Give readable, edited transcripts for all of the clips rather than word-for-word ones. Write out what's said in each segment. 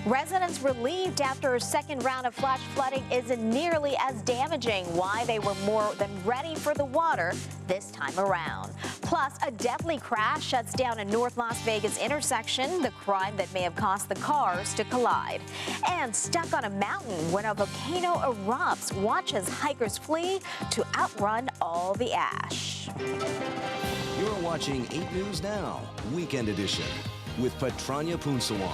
Residents relieved after a second round of flash flooding isn't nearly as damaging. Why they were more than ready for the water this time around. Plus, a deadly crash shuts down a North Las Vegas intersection, the crime that may have caused the cars to collide. And stuck on a mountain when a volcano erupts, watch as hikers flee to outrun all the ash. You're watching 8 News Now, Weekend Edition, with Patranya Bhoolsuwan.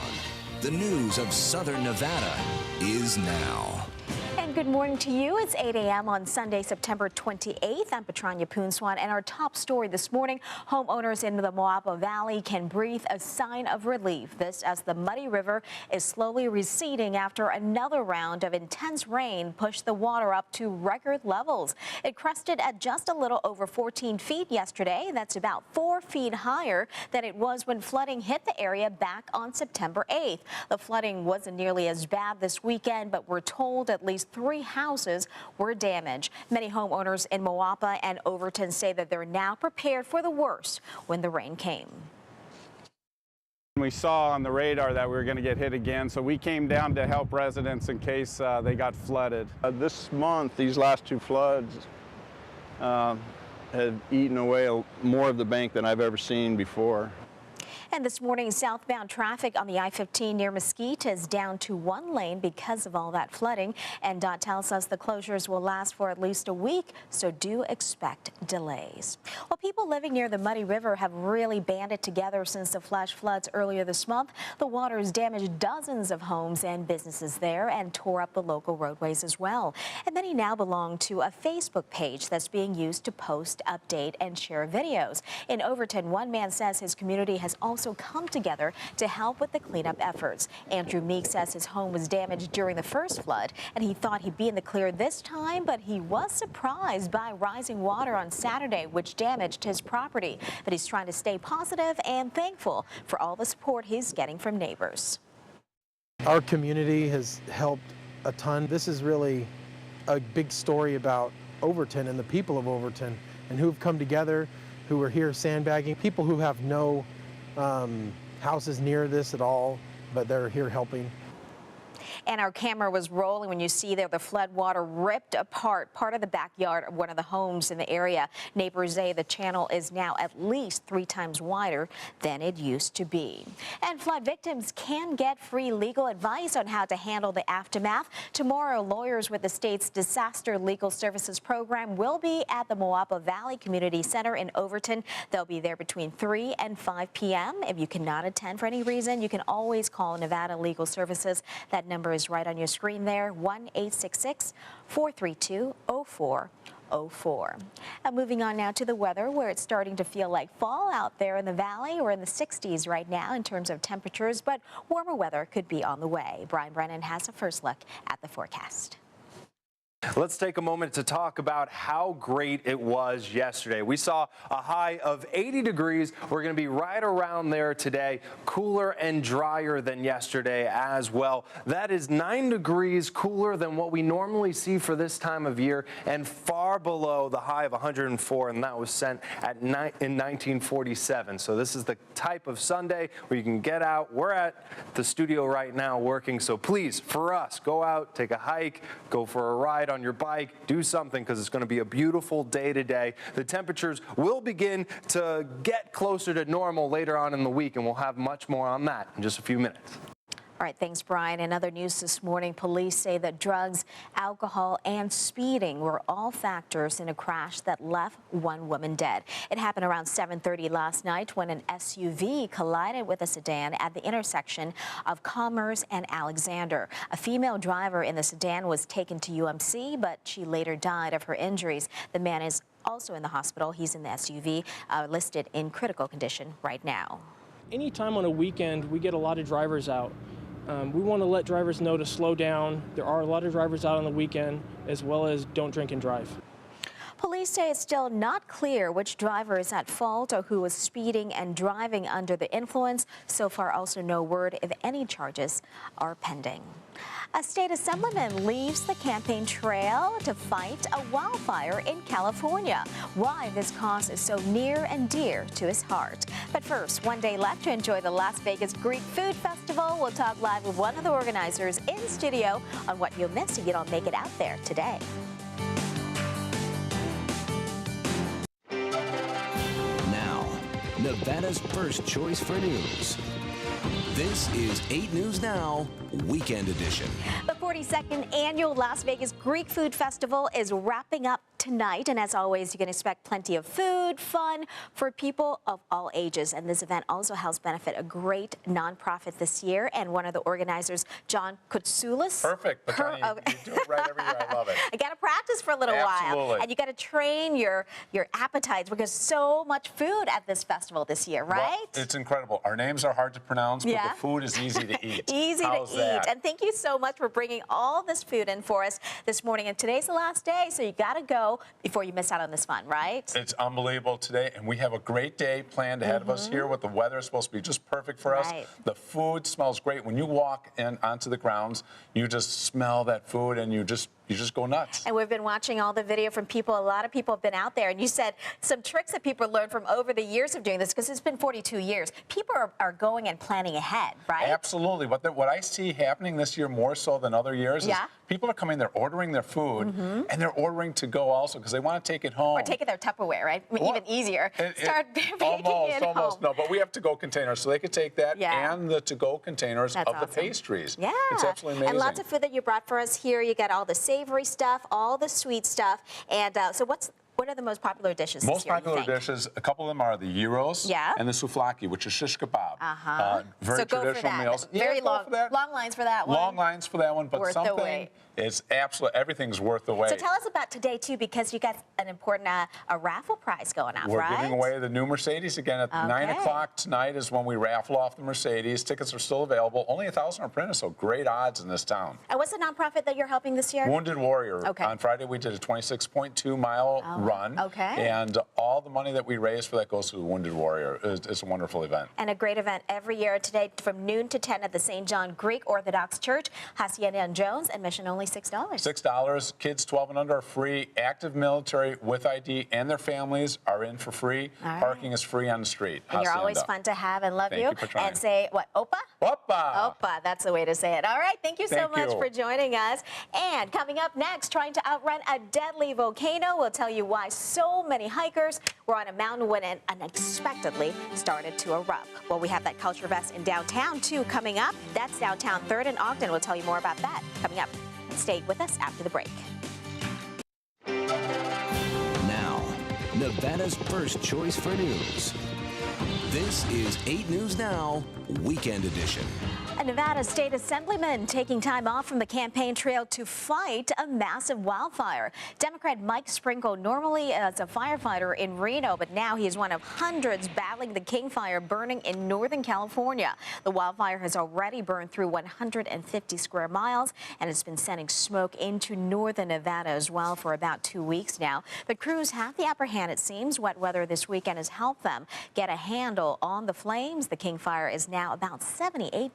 The news of Southern Nevada is now. And good morning to you. It's 8 a.m. on Sunday, September 28th. I'm Patranya Bhoolsuwan, and our top story this morning, homeowners in the Moapa Valley can breathe a sign of relief. This as the Muddy River is slowly receding after another round of intense rain pushed the water up to record levels. It crested at just a little over 14 feet yesterday. That's about 4 feet higher than it was when flooding hit the area back on September 8th. The flooding wasn't nearly as bad this weekend, but we're told at least 3 houses were damaged. Many homeowners in Moapa and Overton say that they're now prepared for the worst when the rain came. We saw on the radar that we were going to get hit again, so we came down to help residents in case they got flooded. This month, these last 2 floods have eaten away more of the bank than I've ever seen before. And this morning, southbound traffic on the I-15 near Mesquite is down to 1 lane because of all that flooding. And DOT tells us the closures will last for at least a week, so do expect delays. Well, people living near the Muddy River have really banded together since the flash floods earlier this month. The water has damaged dozens of homes and businesses there and tore up the local roadways as well. And many now belong to a Facebook page that's being used to post, update, and share videos. In Overton, one man says his community has also come together to help with the cleanup efforts. Andrew Meek says his home was damaged during the first flood and he thought he'd be in the clear this time, but he was surprised by rising water on Saturday, which damaged his property. But he's trying to stay positive and thankful for all the support he's getting from neighbors. Our community has helped a ton. This is really a big story about Overton and the people of Overton and who've come together, who are here sandbagging, people who have no houses near this at all, but they're here helping. And our camera was rolling when you see there the flood water ripped apart part of the backyard of one of the homes in the area. Neighbors say the channel is now at least 3 times wider than it used to be. And flood victims can get free legal advice on how to handle the aftermath. Tomorrow, lawyers with the state's Disaster Legal Services Program will be at the Moapa Valley Community Center in Overton. They'll be there between 3 and 5 p.m. If you cannot attend for any reason, you can always call Nevada Legal Services. That number is right on your screen there, 1-866-432-0404. Moving on now to the weather, where it's starting to feel like fall out there in the valley. We're in the 60s right now in terms of temperatures, but warmer weather could be on the way. Brian Brennan has a first look at the forecast. Let's take a moment to talk about how great it was yesterday. We saw a high of 80 degrees. We're going to be right around there today, cooler and drier than yesterday as well. That is 9 degrees cooler than what we normally see for this time of year and far below the high of 104, and that was set at in 1947. So this is the type of Sunday where you can get out. We're at the studio right now working, so please, for us, go out, take a hike, go for a ride on your bike, do something, because it's going to be a beautiful day today. The temperatures will begin to get closer to normal later on in the week, and we'll have much more on that in just a few minutes. All right, thanks, Brian. In other news this morning, police say that drugs, alcohol, and speeding were all factors in a crash that left 1 woman dead. It happened around 7:30 last night when an SUV collided with a sedan at the intersection of Commerce and Alexander. A female driver in the sedan was taken to UMC, but she later died of her injuries. The man is also in the hospital. He's in the SUV, listed in critical condition right now. Anytime on a weekend, we get a lot of drivers out. We want to let drivers know to slow down. There are a lot of drivers out on the weekend, as well as don't drink and drive. Police say it's still not clear which driver is at fault or who was speeding and driving under the influence. So far, also no word if any charges are pending. A state assemblyman leaves the campaign trail to fight a wildfire in California. Why this cause is so near and dear to his heart. But first, one day left to enjoy the Las Vegas Greek Food Festival. We'll talk live with one of the organizers in studio on what you'll miss if you don't make it out there today. Now, Nevada's first choice for news. This is 8 News Now, Weekend Edition. The 42nd annual Las Vegas Greek Food Festival is wrapping up tonight, and as always, you can expect plenty of food, fun for people of all ages. And this event also helps benefit a great nonprofit this year, and one of the organizers, John Kotsoulis. Perfect, Patranya, you do it right every year. I love it. I got to practice for a little while, and you got to train your appetites because so much food at this festival this year, right? Well, it's incredible. Our names are hard to pronounce, but the food is easy to eat. Easy How's to that? eat. And thank you so much for bringing all this food in for us this morning. And today's the last day, so you got to go before you miss out on this fun, right? It's unbelievable today, and we have a great day planned ahead of us here with the weather is supposed to be just perfect for us. The food smells great. When you walk in onto the grounds, you just smell that food and you just go nuts. And we've been watching all the video from people. A lot of people have been out there, and you said some tricks that people learned from over the years of doing this, because it's been 42 years. People are going and planning ahead, right? Absolutely. What I see happening this year more so than other years is people are coming, they're ordering their food, and they're ordering to go also because they want to take it home. Or take it their Tupperware, right? I mean, even easier. Start baking it almost. home. No, but we have to-go containers, so they could take that and the to-go containers of the pastries. Yeah. It's absolutely amazing. And lots of food that you brought for us here. You got all the savory stuff, all the sweet stuff. And so what are the most popular dishes Most this year, popular dishes, a couple of them are the gyros and the souvlaki, which is shish kebab. Very so traditional go for that. meals. Very long lines for that one. Long lines for that one, but worth the wait. It's absolutely, everything's worth the wait. So tell us about today, too, because you got an important a raffle prize going on, We're giving away the new Mercedes again at 9 o'clock tonight is when we raffle off the Mercedes. Tickets are still available. Only 1,000 are printed, so great odds in this town. And what's the nonprofit that you're helping this year? Wounded Warrior. On Friday, we did a 26.2-mile run. And all the money that we raise for that goes to the Wounded Warrior. It's a wonderful event. And a great event every year today from noon to 10 at the St. John Greek Orthodox Church, Hacienda and Jones. Admission only $6. $6. Kids 12 and under are free. Active military with ID and their families are in for free. Parking is free on the street. And you're always fun to have and love Thank you for trying. And say, what, Opa? Opa! Opa, that's the way to say it. All right, thank you so much for joining us. And coming up next, trying to outrun a deadly volcano. We'll tell you why so many hikers were on a mountain when it unexpectedly started to erupt. Well, we have that culture fest in downtown, too, coming up. That's downtown 3rd and Ogden. We'll tell you more about that coming up. Stay with us after the break. Now, Nevada's first choice for news. This is 8 News Now, Weekend Edition. A Nevada state assemblyman taking time off from the campaign trail to fight a massive wildfire. Democrat Mike Sprinkle normally is a firefighter in Reno, but now he is one of hundreds battling the King Fire burning in Northern California. The wildfire has already burned through 150 square miles, and it's been sending smoke into northern Nevada as well for about 2 weeks now. But crews have the upper hand, it seems. Wet weather this weekend has helped them get a handle on the flames. The King Fire is now about 78%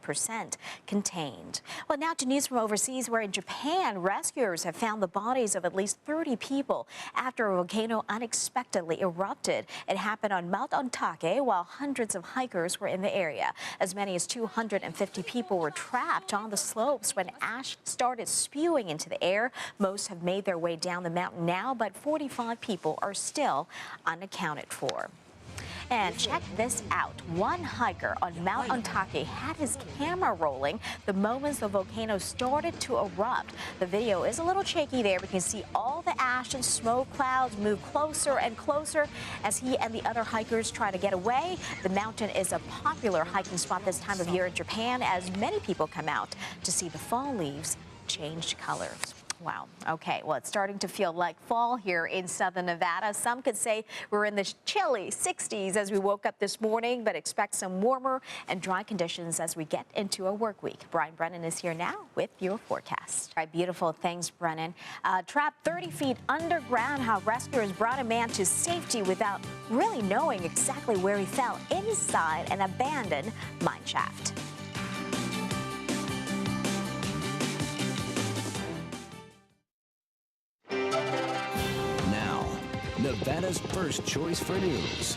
contained. Well, now to news from overseas, where in Japan, rescuers have found the bodies of at least 30 people after a volcano unexpectedly erupted. It happened on Mount Ontake while hundreds of hikers were in the area. As many as 250 people were trapped on the slopes when ash started spewing into the air. Most have made their way down the mountain now, but 45 people are still unaccounted for. And check this out. One hiker on Mount Ontake had his camera rolling the moments the volcano started to erupt. The video is a little shaky there. We can see all the ash and smoke clouds move closer and closer as he and the other hikers try to get away. The mountain is a popular hiking spot this time of year in Japan as many people come out to see the fall leaves change colors. Wow. Okay. Well, it's starting to feel like fall here in southern Nevada. Some could say we're in the chilly 60s as we woke up this morning, but expect some warmer and dry conditions as we get into a work week. Brian Brennan is here now with your forecast. All right, beautiful. Thanks, Brennan. Trapped 30 feet underground, how rescuers brought a man to safety without really knowing exactly where he fell inside an abandoned mine shaft. Nevada's first choice for news.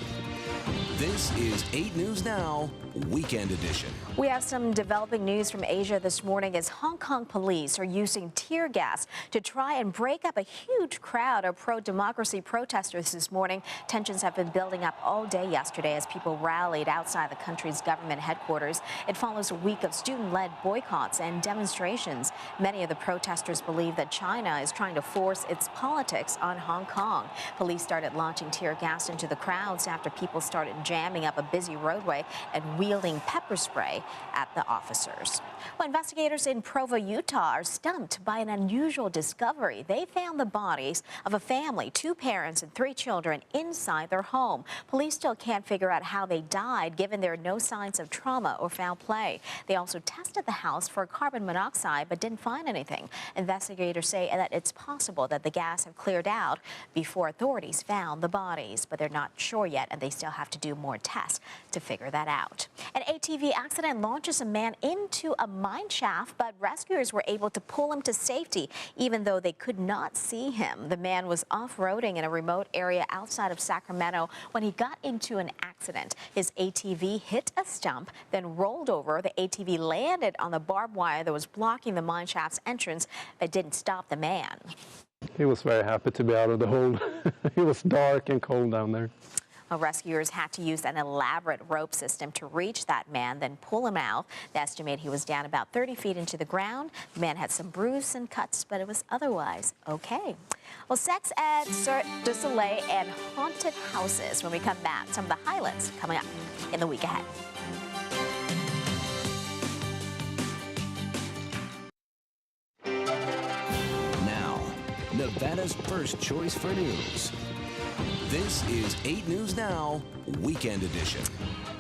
This is 8 News Now, Weekend Edition. We have some developing news from Asia this morning as Hong Kong police are using tear gas to try and break up a huge crowd of pro-democracy protesters this morning. Tensions have been building up all day yesterday as people rallied outside the country's government headquarters. It follows a week of student-led boycotts and demonstrations. Many of the protesters believe that China is trying to force its politics on Hong Kong. Police started launching tear gas into the crowds after people started jamming up a busy roadway and wielding pepper spray at the officers. Well, investigators in Provo, Utah are stumped by an unusual discovery. They found the bodies of a family, 2 parents and 3 children, inside their home. Police still can't figure out how they died, given there are no signs of trauma or foul play. They also tested the house for carbon monoxide but didn't find anything. Investigators say that it's possible that the gas have cleared out before authorities found the bodies, but they're not sure yet, and they still have to do more tests to figure that out. An ATV accident launches a man into a mine shaft, but rescuers were able to pull him to safety, even though they could not see him. The man was off-roading in a remote area outside of Sacramento when he got into an accident. His ATV hit a stump, then rolled over. The ATV landed on the barbed wire that was blocking the mine shaft's entrance, but didn't stop the man. He was very happy to be out of the hole. It was dark and cold down there. Well, rescuers had to use an elaborate rope system to reach that man, then pull him out. They estimate he was down about 30 feet into the ground. The man had some bruises and cuts, but it was otherwise okay. Well, sex ed, Cirque du Soleil, and haunted houses. When we come back, some of the highlights coming up in the week ahead. Now, Nevada's first choice for news. This is 8 News Now, Weekend Edition.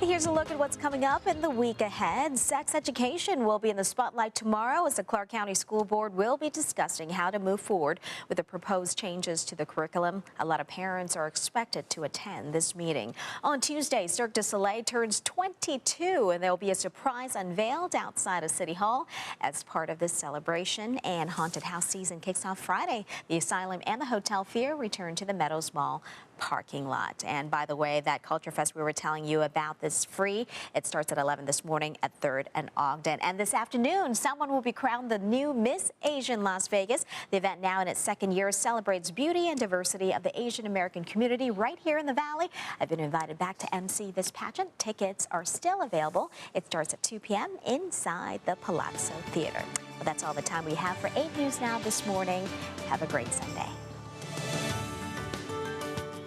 Here's a look at what's coming up in the week ahead. Sex education will be in the spotlight tomorrow as the Clark County School Board will be discussing how to move forward with the proposed changes to the curriculum. A lot of parents are expected to attend this meeting. On Tuesday, Cirque du Soleil turns 22, and there will be a surprise unveiled outside of City Hall as part of this celebration. And haunted house season kicks off Friday. The Asylum and the Hotel Fear return to the Meadows Mall parking lot. And by the way, that Culture Fest we were telling you about is free. It starts at 11 this morning at 3rd and Ogden. And this afternoon, someone will be crowned the new Miss Asian Las Vegas. The event, now in its 2nd year, celebrates beauty and diversity of the Asian American community right here in the Valley. I've been invited back to MC this pageant. Tickets are still available. It starts at 2 p.m. inside the Palazzo Theater. Well, that's all the time we have for 8 News Now this morning. Have a great Sunday.